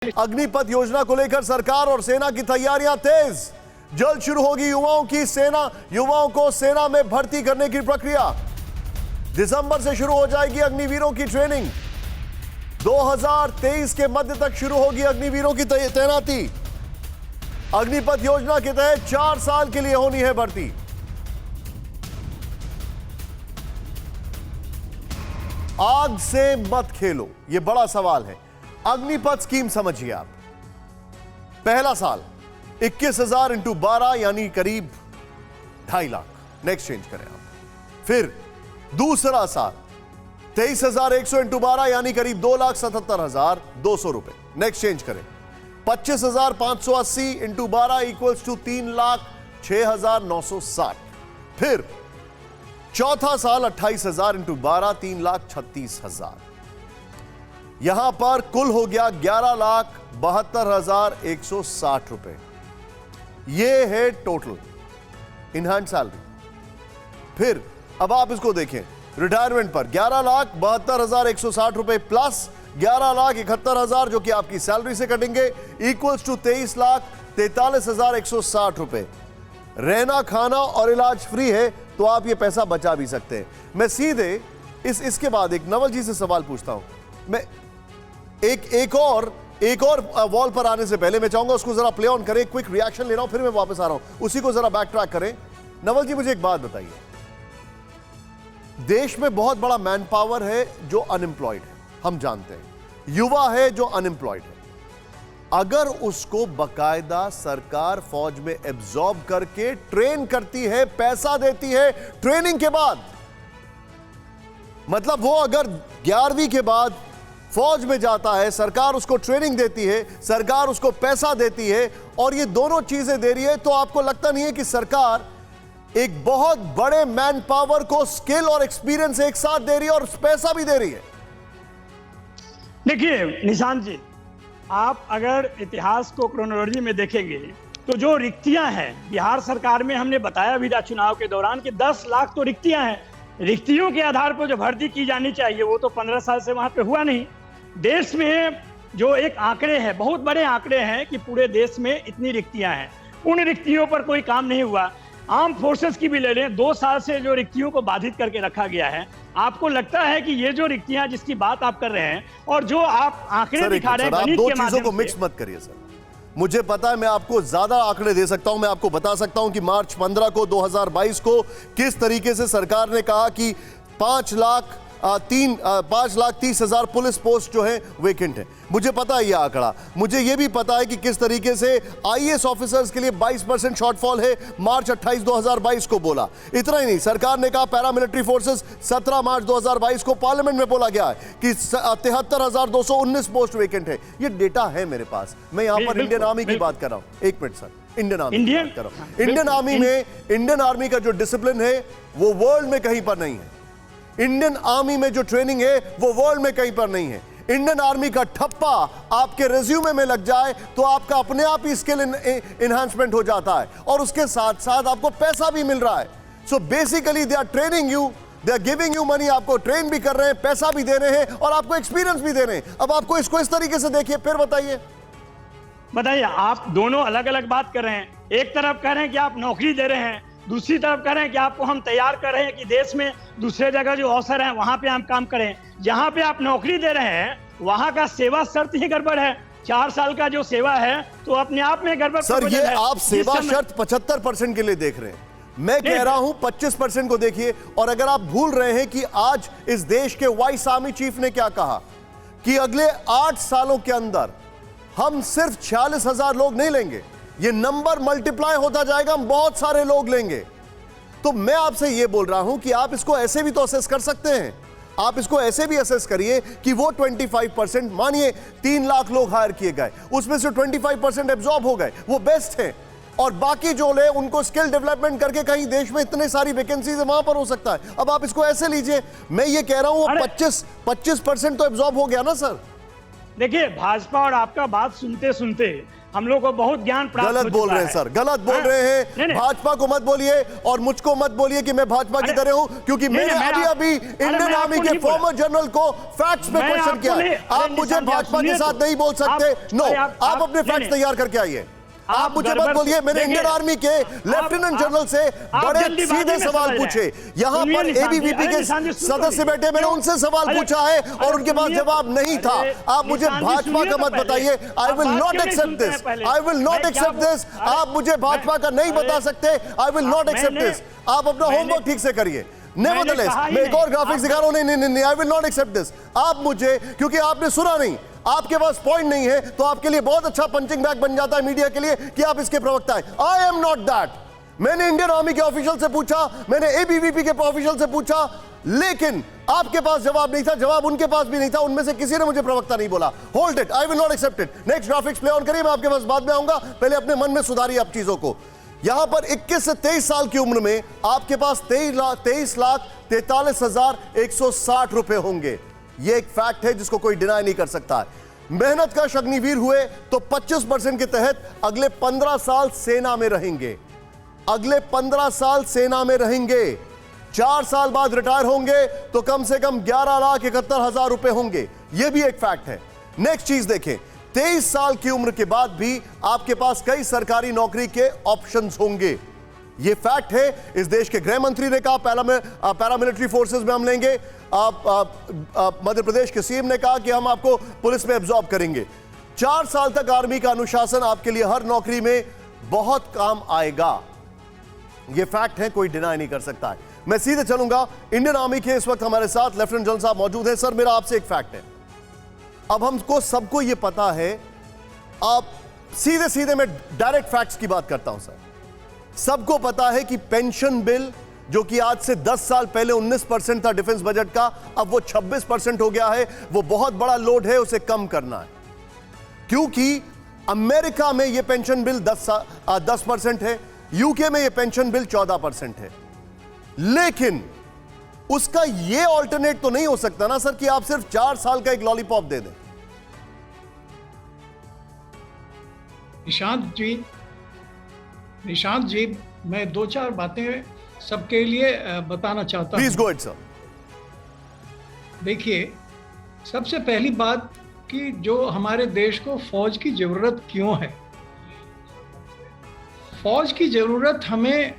अग्निपथ योजना को लेकर सरकार और सेना की तैयारियां तेज। जल्द शुरू होगी युवाओं को सेना में भर्ती करने की प्रक्रिया। दिसंबर से शुरू हो जाएगी अग्निवीरों की ट्रेनिंग। 2023 के मध्य तक शुरू होगी अग्निवीरों की तैनाती। अग्निपथ योजना के तहत 4 साल के लिए होनी है भर्ती। आग से मत खेलो, यह बड़ा सवाल है। अग्निपथ स्कीम समझिए आप। पहला साल 21,000 इंटू 12 यानी करीब 2.5 लाख। नेक्स्ट चेंज करें आप। फिर दूसरा साल 23,100 इंटू 12 यानी करीब 2,77,200 रुपए। नेक्स्ट चेंज करें। 25,580 इंटू 12 इक्वल्स टू 3,06,960। फिर चौथा साल 28,000 इंटू 12 3,36,000। यहां पर कुल हो गया 11,72,160 रुपए। यह है टोटल इनहैंड सैलरी। फिर अब आप इसको देखें रिटायरमेंट पर 11,72,160 रुपए प्लस 11,71,000 जो कि आपकी सैलरी से कटेंगे इक्वल्स टू 23,43,160 रुपए। रहना खाना और इलाज फ्री है तो आप ये पैसा बचा भी सकते हैं। मैं सीधे इसके बाद एक नवल जी से सवाल पूछता हूं। मैं एक और वॉल पर आने से पहले मैं चाहूंगा उसको जरा प्ले ऑन करें, क्विक रिएक्शन ले रहा हूं, फिर मैं वापस आ रहा हूं, उसी को जरा बैक ट्रैक करें। नवल जी मुझे एक बात बताइए, देश में बहुत बड़ा मैन पावर है जो अनएम्प्लॉयड है, हम जानते हैं, युवा है जो अनएम्प्लॉयड है। अगर उसको बकायदा सरकार फौज में एब्जॉर्ब करके ट्रेन करती है, पैसा देती है ट्रेनिंग के बाद, मतलब वो अगर 11वीं के बाद फौज में जाता है, सरकार उसको ट्रेनिंग देती है, सरकार उसको पैसा देती है और ये दोनों चीजें दे रही है, तो आपको लगता नहीं है कि सरकार एक बहुत बड़े मैन पावर को स्किल और एक्सपीरियंस एक साथ दे रही है और पैसा भी दे रही है? देखिए निशांत जी, आप अगर इतिहास को क्रोनोलॉजी में देखेंगे तो जो रिक्तियां हैं बिहार सरकार में, हमने बताया भी था चुनाव के दौरान कि 10 लाख तो रिक्तियां हैं। रिक्तियों के आधार पर जो भर्ती की जानी चाहिए वो तो 15 साल से वहां पे हुआ नहीं। देश में जो एक आंकड़े हैं, बहुत बड़े आंकड़े हैं कि पूरे देश में इतनी रिक्तियां हैं, उन रिक्तियों पर कोई काम नहीं हुआ। आर्म फोर्सेस की भी ले लें, 2 साल से जो रिक्तियों को बाधित करके रखा गया है। आपको लगता है कि ये जो रिक्तियां जिसकी बात आप कर रहे हैं और जो आप आंकड़े दिखा रहे हैं आप दो चीजों को मिक्स मत करिए सर। मुझे पता है मैं आपको ज्यादा आंकड़े दे सकता हूं, मैं आपको बता सकता हूं कि मार्च 15 को 2022 को किस तरीके से सरकार ने कहा कि 5,30,000 पुलिस पोस्ट जो है वेकेंट है। मुझे पता है यह आंकड़ा। मुझे यह भी पता है कि किस तरीके से आईएएस ऑफिसर्स के लिए 22% शॉर्टफॉल है, मार्च 28 2022 को बोला। इतना ही नहीं, सरकार ने कहा पैरामिलिट्री फोर्सेस 17 मार्च 2022 को पार्लियामेंट में बोला गया है कि 73,219 पोस्ट वेकेंट है। यह डेटा है मेरे पास। मैं यहां पर इंडियन आर्मी की बात कर रहा हूं। एक मिनट सर, इंडियन आर्मी की बात कर रहा हूं। इंडियन आर्मी का जो डिसिप्लिन है वो वर्ल्ड में कहीं पर नहीं है। इंडियन आर्मी में जो ट्रेनिंग है वो वर्ल्ड में कहीं पर नहीं है। इंडियन आर्मी का ठप्पा आपके रिज्यूमे में लग जाए तो आपका अपने आप ही स्किल एनहांसमेंट हो जाता है और उसके साथ साथ आपको पैसा भी मिल रहा है। So basically they are training you, they are giving you money, आपको ट्रेन भी कर रहे हैं, पैसा भी दे रहे हैं और आपको एक्सपीरियंस भी दे रहे हैं। अब आपको इसको इस तरीके से देखिए, फिर बताइए। आप दोनों अलग अलग बात कर रहे हैं। एक तरफ कह रहे हैं कि आप नौकरी दे रहे हैं, दूसरी तरफ कह रहे हैं कि आपको हम तैयार कर रहे हैं कि देश में दूसरे जगह जो अवसर है वहां पे हम काम करें। जहां पे आप नौकरी दे रहे हैं वहां का सेवा शर्त ही गड़बड़ है। 4 साल का जो सेवा है तो अपने आप में गड़बड़ सर। ये आप सेवा शर्त 75% के लिए देख रहे हैं, मैं कह रहा हूं 25% को देखिए। और अगर आप भूल रहे हैं कि आज इस देश के वाइस आर्मी चीफ ने क्या कहा कि अगले 8 सालों के अंदर हम सिर्फ 46,000 लोग नहीं लेंगे, ये नंबर मल्टीप्लाई होता जाएगा, हम बहुत सारे लोग लेंगे। तो मैं आपसे ये बोल रहा हूं कि आप इसको ऐसे भी तो असेस कर सकते हैं। आप इसको ऐसे भी असेस करिए कि वो 25%, मानिए 3 लाख लोग हायर किए गए, उसमें से 25% एब्जॉर्ब हो गए, वो बेस्ट है। और बाकी जो ले उनको स्किल डेवलपमेंट करके कहीं देश में इतने सारी वैकेंसीज है वहां पर हो सकता है। अब आप इसको ऐसे लीजिए, मैं ये कह रहा हूं 25% तो एब्जॉर्ब हो गया ना सर। देखिए, भाजपा और आपका बात सुनते सुनते हम लोग को बहुत ज्ञान प्राप्त हो गलत बोल चुका रहे हैं है। सर, गलत बोल रहे हैं। नहीं। भाजपा को मत बोलिए और मुझको मत बोलिए कि मैं भाजपा की तरह हूं, क्योंकि मैंने अभी इंडियन आर्मी के फॉर्मर जनरल को फैक्ट्स पे क्वेश्चन किया है। आप मुझे भाजपा के साथ नहीं बोल सकते। नो, आप अपने फैक्ट्स तैयार करके आइए। आप मुझे मत बोलिए। मैंने इंडियन आर्मी के लेफ्टिनेंट जनरल से बड़े सीधे सवाल पूछे। यहां पर एबीवीपी के सदस्य बैठे, मैंने उनसे सवाल पूछा है और उनके पास जवाब नहीं था। आप मुझे भाजपा का मत बताइए। I will not accept this, I will not accept this. आप मुझे भाजपा का नहीं बता सकते। I will not accept this. आप अपना होमवर्क ठीक से करिए। नेवरदलेस, मैं एक और ग्राफिक्स दिखा रहा हूं। नहीं, I will not accept this. आप मुझे, क्योंकि आपने सुना नहीं, आपके पास पॉइंट नहीं है, तो आपके लिए बहुत अच्छा पंचिंग बैग बन जाता है मीडिया के लिए कि आप इसके प्रवक्ता हैं। I am not that. मैंने इंडियन आर्मी के ऑफिशियल से पूछा, मैंने एबीवीपी के ऑफिशियल से पूछा, लेकिन आपके पास जवाब नहीं था, जवाब उनके पास भी नहीं था। उनमें से किसी ने मुझे प्रवक्ता नहीं बोला। Hold it, I will not accept it. Next graphics play on करिए, मैं आपके पास बाद में आऊंगा। पहले अपने मन में सुधारिए आप चीजों को। यहां पर 21 से 23 साल की उम्र में आपके पास 23,43,160 रुपए होंगे। यह एक फैक्ट है जिसको कोई डिनाई नहीं कर सकता है। मेहनत का अग्निवीर हुए तो 25% के तहत अगले 15 साल सेना में रहेंगे। अगले 15 साल सेना में रहेंगे। 4 साल बाद रिटायर होंगे तो कम से कम 11,71,000 रुपए होंगे। यह भी एक फैक्ट है। नेक्स्ट चीज देखें, 23 साल की उम्र के बाद भी आपके पास कई सरकारी नौकरी के ऑप्शंस होंगे। यह फैक्ट है। इस देश के गृह मंत्री ने कहा पैरामिलिट्री फोर्सेस में हम लेंगे। मध्य प्रदेश के सीएम ने कहा कि हम आपको पुलिस में एब्जॉर्ब करेंगे। 4 साल तक आर्मी का अनुशासन आपके लिए हर नौकरी में बहुत काम आएगा। यह फैक्ट है, कोई डिनाई नहीं कर सकता है। मैं सीधे चलूंगा। इंडियन आर्मी के इस वक्त हमारे साथ लेफ्टिनेंट जनरल साहब मौजूद हैं। सर, मेरा आपसे एक फैक्ट है। अब हमको सबको यह पता है, आप सीधे सीधे मैं डायरेक्ट फैक्ट्स की बात करता हूं सर। सबको पता है कि पेंशन बिल जो कि आज से 10 साल पहले 19% था डिफेंस बजट का, अब वो 26% हो गया है। वो बहुत बड़ा लोड है, उसे कम करना है। क्योंकि अमेरिका में ये पेंशन बिल 10% है, यूके में ये पेंशन बिल 14% है। लेकिन उसका ये ऑल्टरनेट तो नहीं हो सकता ना सर कि आप सिर्फ 4 साल का एक लॉलीपॉप दे दें। निशांत जी, मैं 2-4 बातें सबके लिए बताना चाहता हूं। Please go ahead sir. देखिए, सबसे पहली बात कि जो हमारे देश को फौज की जरूरत क्यों है। फौज की जरूरत हमें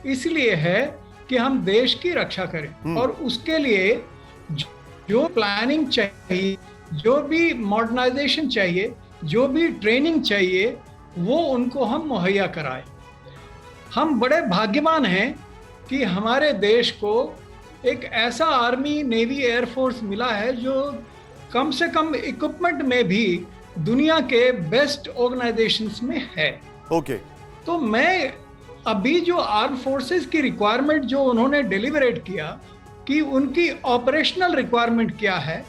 इसलिए है कि हम देश की रक्षा करें, और उसके लिए जो प्लानिंग चाहिए, जो भी मॉडर्नाइजेशन चाहिए, जो भी ट्रेनिंग चाहिए, वो उनको हम मुहैया कराएं। हम बड़े भाग्यवान हैं कि हमारे देश को एक ऐसा आर्मी, नेवी, एयरफोर्स मिला है जो कम से कम इक्विपमेंट में भी दुनिया के बेस्ट ऑर्गेनाइजेशंस में है। ओके। तो मैं अभी जो आर्म फोर्सेस की रिक्वायरमेंट जो उन्होंने डिलीवरेट किया कि उनकी ऑपरेशनल रिक्वायरमेंट क्या है,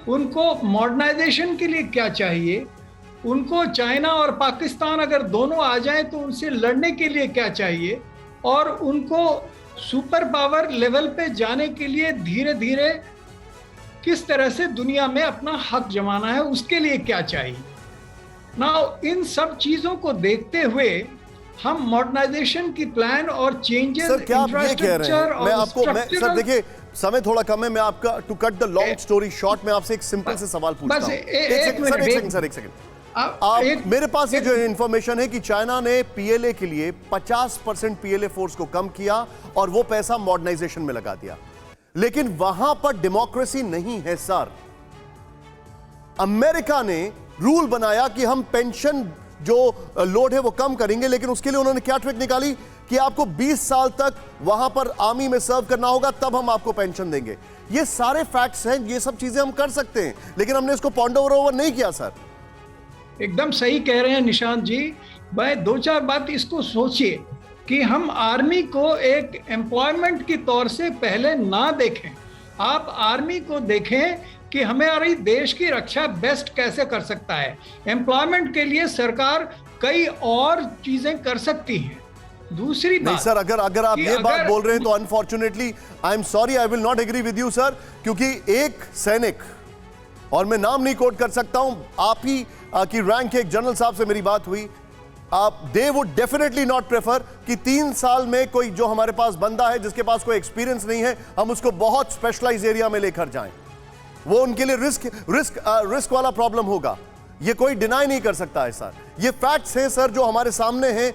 उनको मॉडर्नाइजेशन के लिए क्या चाहिए, उनको चाइना और पाकिस्तान अगर दोनों आ जाएं तो उनसे लड़ने के लिए क्या चाहिए, और उनको सुपर पावर लेवल पे जाने के लिए धीरे धीरे किस तरह से दुनिया में अपना हक जमाना है, उसके लिए क्या चाहिए। नाउ इन सब चीजों को देखते हुए हम मॉडर्नाइजेशन की प्लान और चेंजेस इंफ्रास्ट्रक्चर और सर देखिए, समय थोड़ा कम है। मैं आपका to cut the long story short में आपसे एक सिंपल से सवाल पूछता हूं। एक सेकंड। मेरे पास ये जो इंफॉर्मेशन है कि चाइना ने पीएलए के लिए 50% पीएलए फोर्स को कम किया और वो पैसा मॉडर्नाइजेशन में लगा दिया। लेकिन वहां पर डेमोक्रेसी नहीं है सर। अमेरिका ने रूल बनाया कि हम पेंशन जो लोड है वो कम करेंगे, लेकिन उसके लिए उन्होंने क्या ट्रिक निकाली कि आपको 20 साल तक वहां पर आर्मी में सर्व करना होगा, तब हम आपको पेंशन देंगे। ये सारे फैक्ट्स हैं, ये सब चीजें हम कर सकते हैं, लेकिन हमने इसको पॉन्डर ओवर नहीं किया सर। एकदम सही कह रहे हैं निशांत जी। भाई 2-4 बात इसको सोचिए कि हम आर्मी को एक एम्प्लॉयमेंट की तौर से पहले ना देखें। आप आर्मी को देखें कि हमारी देश की रक्षा बेस्ट कैसे कर सकता है। एम्प्लॉयमेंट के लिए सरकार कई और चीजें कर सकती हैं। दूसरी बात, नहीं सर, अगर आप ये बात बोल रहे हैं तो unfortunately I am sorry, I will not agree with you sir, क्योंकि एक सैनिक और मैं नाम नहीं कोट कर सकता हूं, आप ही की रैंक के एक जनरल साहब से मेरी बात हुई, they would definitely not prefer कि 3 साल में कोई जो हमारे पास बंदा है जिसके पास कोई एक्सपीरियंस नहीं है, हम उसको बहुत स्पेशलाइज एरिया में लेकर जाएं। वो उनके लिए रिस्क वाला प्रॉब्लम होगा, ये कोई डिनाई नहीं कर सकता है सर। ये फैक्ट्स हैं सर जो हमारे सामने हैं,